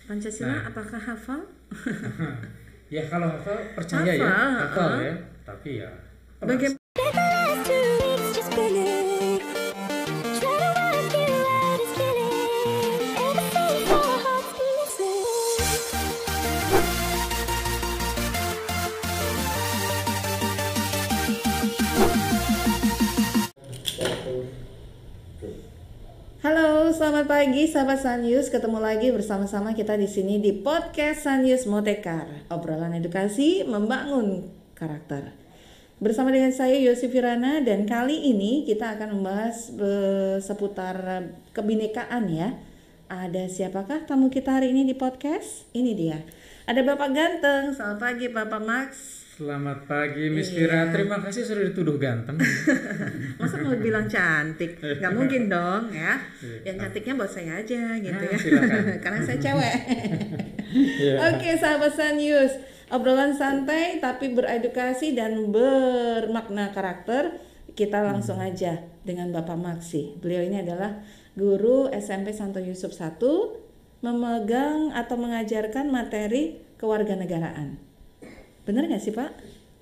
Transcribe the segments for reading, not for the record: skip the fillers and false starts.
Pancasila apakah hafal? Ya kalau hafal percaya ya, hafal ya. Tapi ya Bagaimana? Halo, selamat pagi sahabat Sanyus. Ketemu lagi bersama-sama kita di sini di podcast Sanyus Motekar. Obrolan edukasi membangun karakter. Bersama dengan saya Yosi Firana, dan kali ini kita akan membahas seputar kebinekaan ya. Ada siapakah tamu kita hari ini di podcast? Ini dia. Ada Bapak Ganteng. Selamat pagi Bapak Max. Selamat pagi Miss Fira, terima kasih sudah dituduh ganteng. Masa mau bilang cantik? Gak mungkin dong ya. Yang cantiknya buat saya aja gitu ya. Karena saya cewek. Oke, sahabat Sanyus, obrolan santai tapi beredukasi dan bermakna karakter. Kita langsung aja dengan Bapak Maksi. Beliau ini adalah guru SMP Santo Yusuf 1, memegang atau mengajarkan materi kewarganegaraan. Benar nggak sih Pak?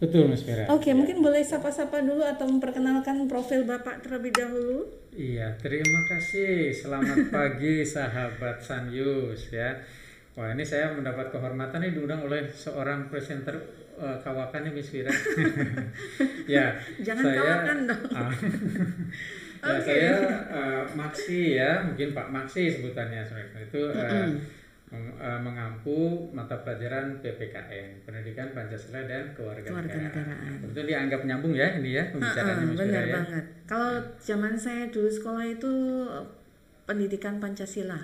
Betul Mas Fira. Oke, mungkin boleh sapa-sapa dulu atau memperkenalkan profil Bapak terlebih dahulu. Iya, terima kasih. Selamat pagi sahabat Sanyus ya. Wah, ini saya mendapat kehormatan nih diundang oleh seorang presenter kawakan nih Miss Fira. Ya, Jangan saya, kawakan dong. Ya, saya Maksi ya, mungkin Pak Maksi sebutannya. Itu mengampu mata pelajaran PPKN, Pendidikan Pancasila dan Kewarganegaraan. Betul, dianggap nyambung ya ini ya pembicaraannya Mas Benar ya. banget. Kalau zaman saya dulu sekolah itu Pendidikan Pancasila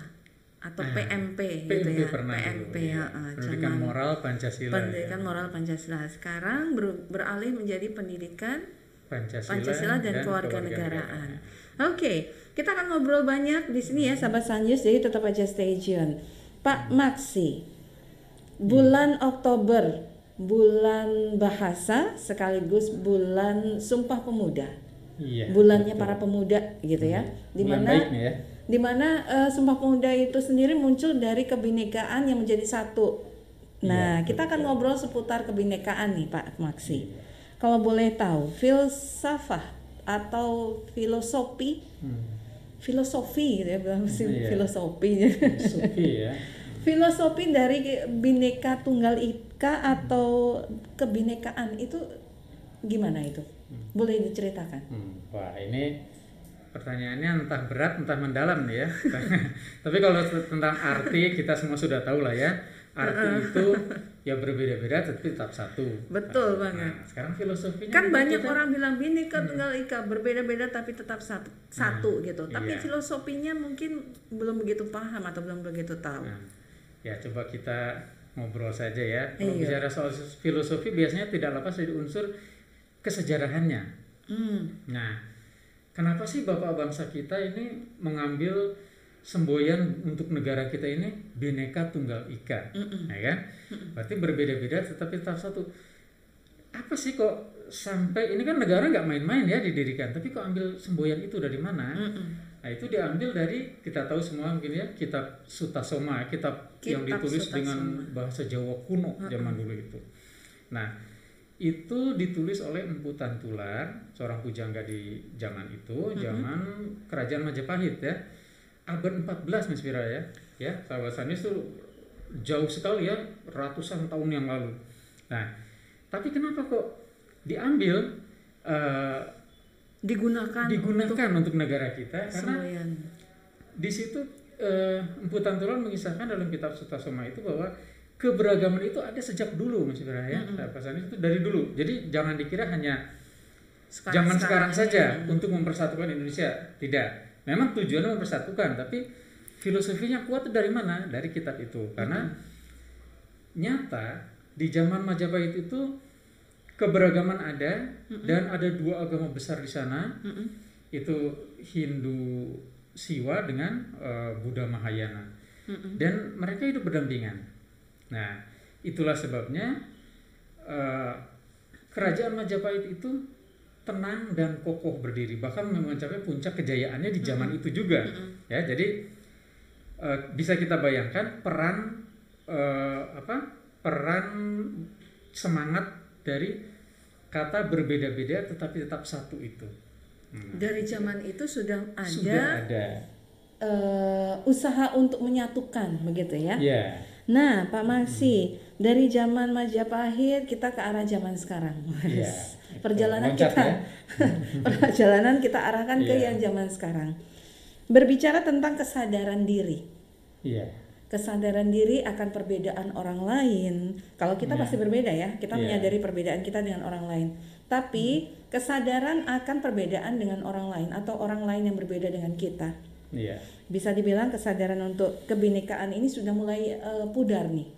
atau PMP gitu ya. PMP ya. Pendidikan Moral Pancasila. Pendidikan Moral Pancasila. Sekarang beralih menjadi Pendidikan Pancasila dan Kewarganegaraan. Oke, kita akan ngobrol banyak di sini ya sahabat Sanjus, jadi tetap aja stay tune. Pak Maksi, bulan Oktober, bulan bahasa sekaligus bulan Sumpah Pemuda. Iya, bulannya betul. Para pemuda gitu ya. Ya. Di mana Sumpah Pemuda itu sendiri muncul dari kebinekaan yang menjadi satu. Nah, kita akan ngobrol seputar kebinekaan nih Pak Maksi. Kalau boleh tahu, filsafah atau filosofi gitu ya, filosofi ya. Filosofi dari Bhinneka Tunggal Ika atau kebinekaan itu gimana itu? Boleh diceritakan? Wah, ini pertanyaannya entah berat entah mendalam nih ya. Tapi kalau tentang arti kita semua sudah tahu lah ya. Arti itu ya berbeda-beda tapi tetap satu. Betul banget. Nah, sekarang filosofinya kan banyak orang bilang Bhinneka Tunggal Ika, berbeda-beda tapi tetap satu gitu. Tapi filosofinya mungkin belum begitu paham atau belum begitu tahu. Ya coba kita ngobrol saja ya. Kalau bicara soal filosofi biasanya tidak lepas dari unsur kesejarahannya. Nah, kenapa sih Bapak bangsa kita ini mengambil semboyan untuk negara kita ini Bhinneka Tunggal Ika, ya kan? Berarti berbeda-beda tetapi tetap satu. Apa sih kok sampai ini kan negara nggak main-main ya didirikan, tapi kok ambil semboyan itu dari mana? Nah itu diambil dari, kita tahu semua mungkin ya, kitab Sutasoma, kitab yang ditulis Sutasoma dengan bahasa Jawa kuno zaman dulu itu. Nah itu ditulis oleh Empu Tantular, seorang pujangga di zaman itu, zaman Kerajaan Majapahit ya. Abad 14 Mas Fira ya sahabat Sanis itu jauh sekali ya, ratusan tahun yang lalu. Nah tapi kenapa kok diambil digunakan untuk negara kita? Karena di situ Empu Tantular mengisahkan dalam kitab Sutasoma itu bahwa keberagaman itu ada sejak dulu Mas Fira ya. Sahabat Sanis itu dari dulu. Jadi jangan dikira hanya sekarang saja untuk mempersatukan Indonesia. Tidak. Memang tujuannya mempersatukan, tapi filosofinya kuat itu dari mana? Dari kitab itu. Karena nyata di zaman Majapahit itu keberagaman ada dan ada dua agama besar di sana. Itu Hindu Siwa dengan Buddha Mahayana. Dan mereka hidup berdampingan. Nah, itulah sebabnya kerajaan Majapahit itu tenang dan kokoh berdiri, bahkan mencapai puncak kejayaannya di zaman itu juga. Ya, jadi bisa kita bayangkan peran peran semangat dari kata berbeda-beda tetapi tetap satu itu. Dari zaman itu sudah Sudah ada. Usaha untuk menyatukan, begitu ya? Ya. Nah, Pak Maksi, dari zaman Majapahit kita ke arah zaman sekarang. Ya. Perjalanan Loncat, kita, ya. perjalanan kita arahkan ke Ya. yang zaman sekarang. Berbicara tentang kesadaran diri. Iya. Kesadaran diri akan perbedaan orang lain. Kalau kita pasti berbeda ya, kita menyadari perbedaan kita dengan orang lain. Tapi kesadaran akan perbedaan dengan orang lain atau orang lain yang berbeda dengan kita. Iya. Bisa dibilang kesadaran untuk kebinekaan ini sudah mulai pudar nih.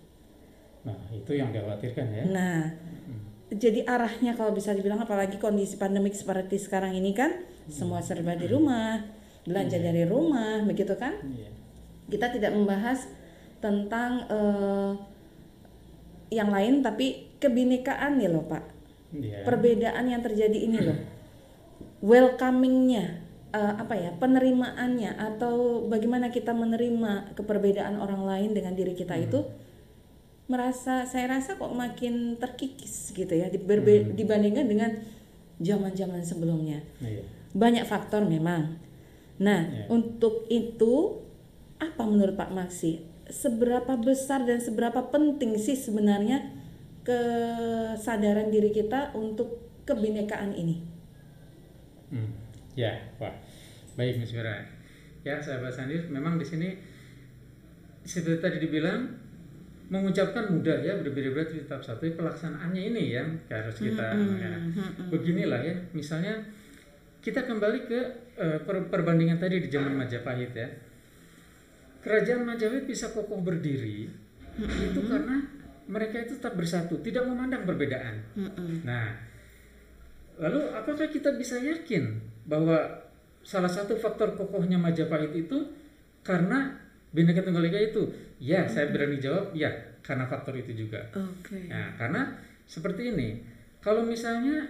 Nah, itu yang dikhawatirkan ya. Nah, jadi arahnya kalau bisa dibilang, apalagi kondisi pandemik seperti sekarang ini kan, semua serba di rumah, belanja dari rumah, begitu kan? Iya. Kita tidak membahas tentang yang lain, tapi kebinekaan nih loh Pak. Iya. Perbedaan yang terjadi ini loh, welcomingnya, penerimaannya atau bagaimana kita menerima keperbedaan orang lain dengan diri kita itu saya rasa kok makin terkikis gitu ya dibandingkan dengan zaman-zaman sebelumnya. Iya. Banyak faktor memang. Nah, untuk itu apa menurut Pak Maksi? Seberapa besar dan seberapa penting sih sebenarnya kesadaran diri kita untuk kebinekaan ini? Ya, wah, baik Miss Mira. Ya, sahabat Sandius, memang di sini seperti tadi dibilang mengucapkan mudah ya, berbeda-beda tetap satu. Pelaksanaannya ini yang harus kita beginilah ya. Misalnya kita kembali ke perbandingan tadi di zaman Majapahit ya. Kerajaan Majapahit bisa kokoh berdiri itu karena mereka itu tetap bersatu, tidak memandang perbedaan. Nah, lalu apakah kita bisa yakin bahwa salah satu faktor kokohnya Majapahit itu karena Bhinneka Tunggal Ika itu? Ya, saya berani jawab ya, karena faktor itu juga. Nah, karena seperti ini, kalau misalnya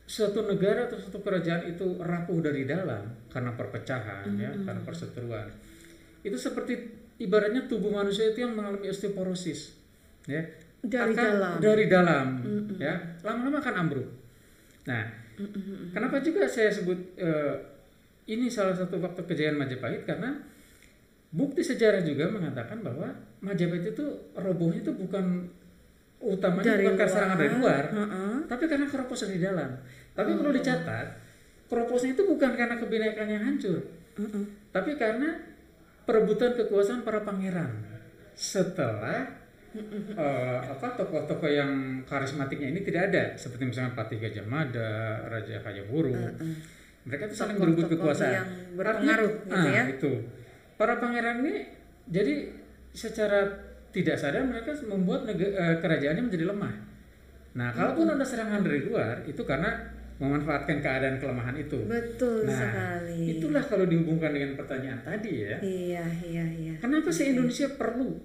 suatu negara atau suatu kerajaan itu rapuh dari dalam karena perpecahan, ya, karena perseteruan, itu seperti ibaratnya tubuh manusia itu yang mengalami osteoporosis, ya, dari dalam, ya, lama-lama akan ambruk. Nah, kenapa juga saya sebut ini salah satu faktor kejayaan Majapahit, karena bukti sejarah juga mengatakan bahwa Majapahit itu robohnya itu bukan utamanya bukan karena serangan dari luar, tapi karena keroposan di dalam. Tapi perlu dicatat, keroposan itu bukan karena kebinekaan yang hancur, tapi karena perebutan kekuasaan para pangeran setelah tokoh-tokoh yang karismatiknya ini tidak ada, seperti misalnya Patih Gajah Mada, Raja Hayaburu. Mereka itu saling berebut kekuasaan yang berpengaruh gitu ya. Itu para pangeran ini jadi secara tidak sadar mereka membuat kerajaannya menjadi lemah. Nah, kalaupun ada serangan dari luar, itu karena memanfaatkan keadaan kelemahan itu. Betul sekali. Itulah kalau dihubungkan dengan pertanyaan tadi ya. Iya. Kenapa sih Indonesia perlu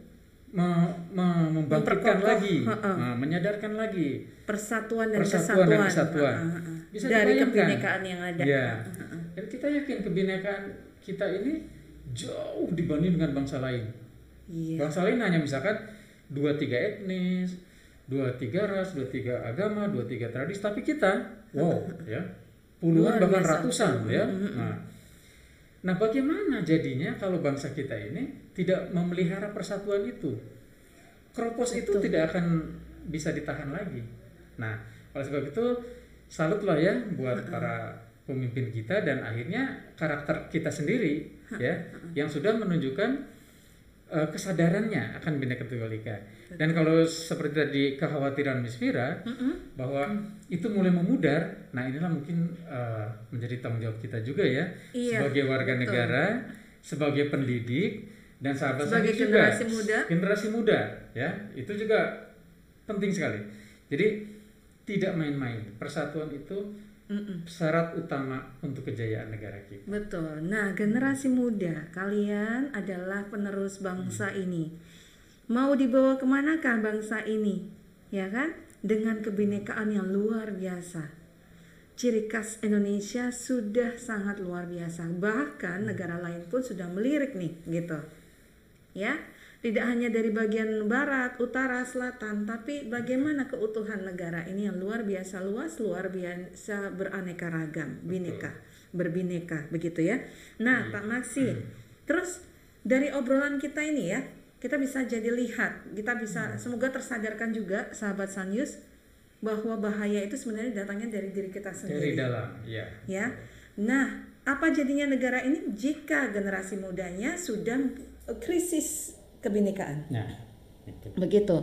membangkitkan lagi, menyadarkan lagi persatuan dan kesatuan. Bisa dari dibayangkan kebinekaan yang ada. Ya. Dan kita yakin kebinekaan kita ini jauh dibanding dengan bangsa lain. Bangsa lain hanya misalkan 2-3 etnis, 2-3 ras, 2-3 agama, 2-3 tradisi, tapi kita ya puluhan bahkan ratusan ya. Nah, bagaimana jadinya kalau bangsa kita ini tidak memelihara persatuan itu? Kropos itu tidak akan bisa ditahan lagi. Nah, oleh sebab itu salutlah ya buat para pemimpin kita dan akhirnya karakter kita sendiri ya yang sudah menunjukkan kesadarannya akan Bhinneka Tunggal Ika. Dan kalau seperti tadi kekhawatiran Miss Vira bahwa itu mulai memudar, nah inilah mungkin menjadi tanggung jawab kita juga ya sebagai warga negara, sebagai pendidik dan sebagai generasi muda ya, itu juga penting sekali. Jadi tidak main-main, persatuan itu syarat utama untuk kejayaan negara kita. Betul. Nah, generasi muda, kalian adalah penerus bangsa ini. Mau dibawa kemanakah bangsa ini? Ya kan? Dengan kebinekaan yang luar biasa. Ciri khas Indonesia sudah sangat luar biasa. Bahkan negara lain pun sudah melirik nih, gitu. Ya. tidak hanya dari bagian barat, utara, selatan, tapi bagaimana keutuhan negara ini yang luar biasa luas, luar biasa beraneka ragam, berbineka, begitu ya. Nah, Pak Maksi, terus dari obrolan kita ini ya, kita bisa jadi lihat, kita bisa semoga tersadarkan juga sahabat Sanyus bahwa bahaya itu sebenarnya datangnya dari diri kita sendiri. Dari dalam, ya. Ya. Nah, apa jadinya negara ini jika generasi mudanya sudah krisis kebinekaan? Nah, itu. Begitu.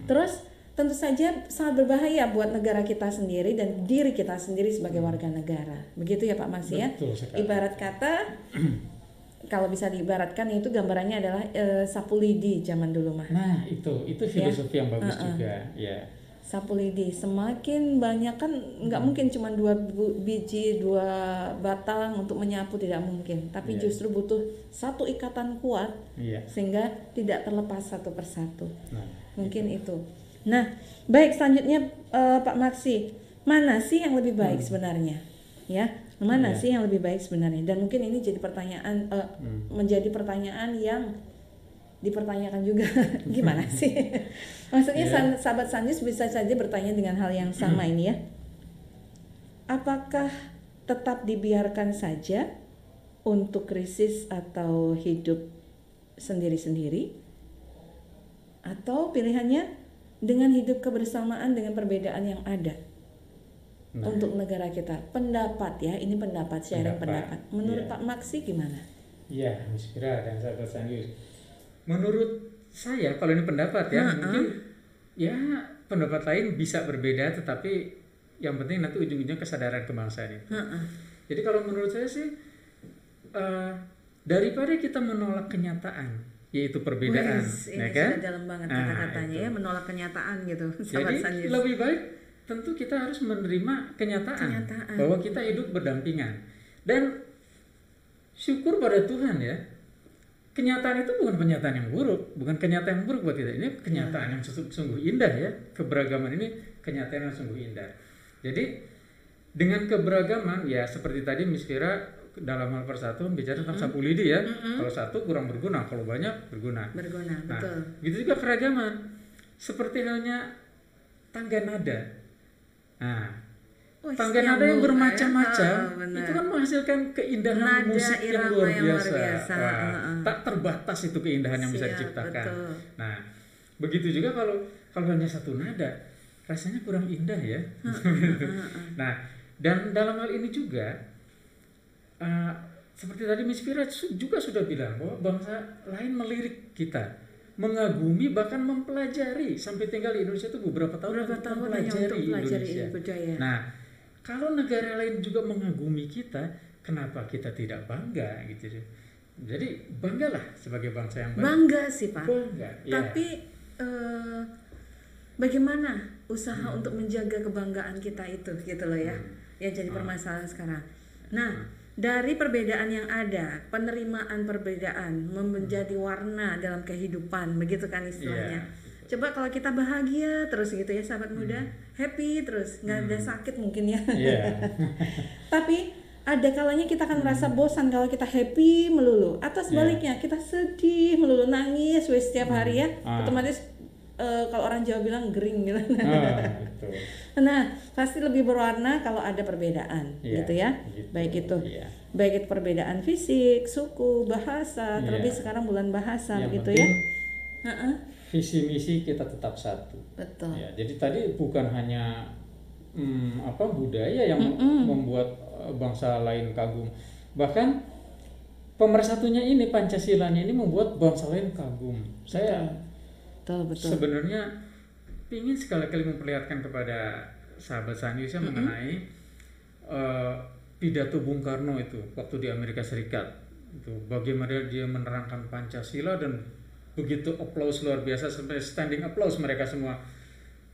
Terus tentu saja sangat berbahaya buat negara kita sendiri dan diri kita sendiri sebagai warga negara. Begitu ya Pak Mas ya. Ibarat kata kalau bisa diibaratkan itu gambarannya adalah sapu lidi zaman dulu mah. Nah, itu filosofi yang bagus juga, ya. Sapu lidi semakin banyak kan nggak mungkin cuma 2 biji 2 batang untuk menyapu, tidak mungkin, tapi justru butuh satu ikatan kuat sehingga tidak terlepas satu persatu. Mungkin itu. Nah, baik, selanjutnya Pak Maksi, mana sih yang lebih baik sebenarnya, ya? Mana sih yang lebih baik sebenarnya? Dan mungkin ini jadi pertanyaan menjadi pertanyaan yang dipertanyakan juga. Gimana sih? Maksudnya sahabat Sanyus bisa saja bertanya dengan hal yang sama ini ya. Apakah tetap dibiarkan saja untuk krisis atau hidup sendiri-sendiri? Atau pilihannya dengan hidup kebersamaan dengan perbedaan yang ada untuk negara kita? Pendapat ya, ini pendapat, sharing pendapat. Menurut Pak Maksi gimana? Iya, Miss Fira dan sahabat Sanyus. Menurut saya, kalau ini pendapat ya, mungkin ya pendapat lain bisa berbeda, tetapi yang penting nanti ujung-ujungnya kesadaran kebangsaan itu. Jadi kalau menurut saya sih, daripada kita menolak kenyataan, yaitu perbedaan, ini kan? Dalam banget kata-katanya ya, menolak kenyataan gitu. Jadi lebih baik tentu kita harus menerima kenyataan bahwa kita hidup berdampingan, dan syukur pada Tuhan ya. Kenyataan itu bukan kenyataan yang buruk, bukan kenyataan yang buruk buat kita. Ini kenyataan yang sungguh indah ya. Keberagaman ini kenyataan yang sungguh indah. Jadi dengan keberagaman ya, seperti tadi Miss Fira dalam hal persatuan bicara tentang sapu lidi ya. Kalau satu kurang berguna, kalau banyak berguna. Nah, betul. Gitu juga keragaman. Seperti halnya tangga nada. Nah, tangga nada yang bermacam-macam itu kan menghasilkan keindahan musik yang luar biasa. Tak terbatas itu keindahan yang bisa diciptakan. Betul. Nah, begitu juga kalau hanya satu nada, rasanya kurang indah ya. Nah, dan dalam hal ini juga seperti tadi Miss Fira juga sudah bilang bahwa bangsa lain melirik kita, mengagumi, bahkan mempelajari. Sampai tinggal di Indonesia itu beberapa tahun mempelajari Indonesia. Nah, kalau negara lain juga mengagumi kita, kenapa kita tidak bangga gitu? Jadi banggalah sebagai bangsa yang baik. Bangga sih Pak. Bangga. Tapi bagaimana usaha untuk menjaga kebanggaan kita itu, gitu loh ya? Yang jadi permasalahan sekarang. Nah, dari perbedaan yang ada, penerimaan perbedaan menjadi warna dalam kehidupan, begitu kan istilahnya. Coba kalau kita bahagia terus gitu ya sahabat muda, happy terus, nggak ada sakit mungkin ya. Tapi ada kalanya kita akan merasa bosan kalau kita happy melulu, atau sebaliknya kita sedih melulu, nangis setiap hari ya. Otomatis kalau orang Jawa bilang gering gitu. Nah, pasti lebih berwarna kalau ada perbedaan gitu ya. Baik itu perbedaan fisik, suku, bahasa, terlebih sekarang bulan bahasa begitu ya. Visi misi kita tetap satu. Betul. Ya, jadi tadi bukan hanya budaya yang membuat bangsa lain kagum. Bahkan pemersatunya ini, Pancasilanya ini membuat bangsa lain kagum. Saya sebenarnya ingin sekali-kali memperlihatkan kepada sahabat Sanyus mengenai pidato Bung Karno itu waktu di Amerika Serikat. Itu bagaimana dia menerangkan Pancasila, dan begitu applause luar biasa, sampai standing applause mereka semua.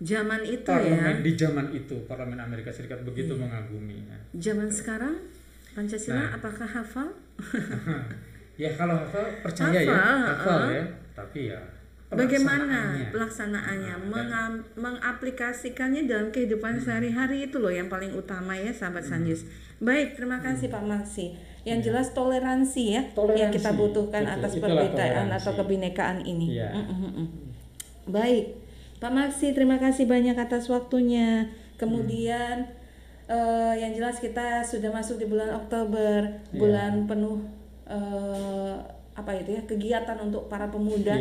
Zaman itu parlemen, di zaman itu Parlemen Amerika Serikat begitu mengagumi. Zaman sekarang Pancasila apakah hafal? Ya kalau hafal percaya hafal ya. Tapi ya bagaimana pelaksanaannya, mengaplikasikannya dalam kehidupan sehari-hari, itu loh yang paling utama ya sahabat Sanyus. Baik, terima kasih Pak Maksi. Yang jelas toleransi ya, yang kita butuhkan atas perbedaan atau kebinekaan ini. Baik, Pak Maksi, terima kasih banyak atas waktunya. Kemudian yang jelas kita sudah masuk di bulan Oktober, bulan penuh kegiatan untuk para pemuda,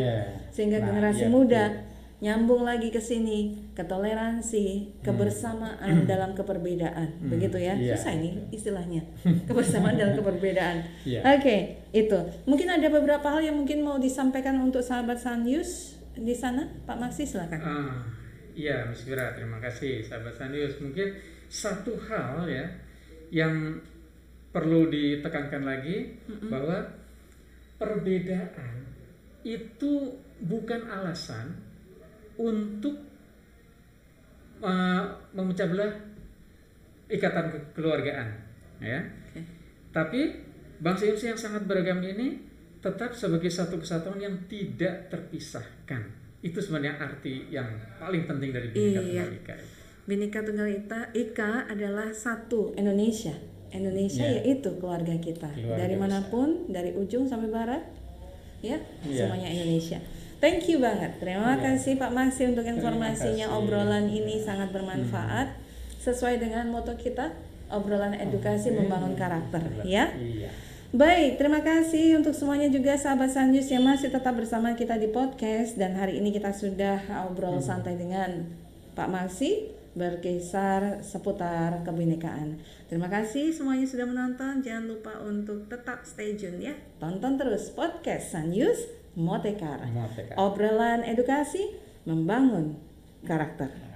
sehingga generasi muda nyambung lagi ke sini, ke toleransi, kebersamaan dalam keperbedaan, begitu ya. Susah ini istilahnya, kebersamaan dalam keperbedaan. Oke, itu. Mungkin ada beberapa hal yang mungkin mau disampaikan untuk sahabat Sanyus di sana, Pak Maksi, silakan. Iya, Mas Vira, terima kasih sahabat Sanyus. Mungkin satu hal ya yang perlu ditekankan lagi, bahwa perbedaan itu bukan alasan untuk memecah belah ikatan kekeluargaan, ya. Tapi bangsa Indonesia yang sangat beragam ini tetap sebagai satu kesatuan yang tidak terpisahkan. Itu sebenarnya arti yang paling penting dari Bhinneka Tunggal Ika. Bhinneka Tunggal Ika adalah satu Indonesia. Indonesia yaitu keluarga kita. Dari manapun, dari ujung sampai barat, semuanya Indonesia. Thank you banget. Terima kasih Pak Maksi untuk informasinya. Obrolan ini sangat bermanfaat sesuai dengan moto kita, obrolan edukasi membangun karakter, ya. Baik, terima kasih untuk semuanya juga sahabat Sanyus yang masih tetap bersama kita di podcast, dan hari ini kita sudah obrol santai dengan Pak Maksi berkisar seputar kebinekaan. Terima kasih semuanya sudah menonton. Jangan lupa untuk tetap stay tune ya. Tonton terus podcast Sanyus Motekar. Obrolan edukasi membangun karakter.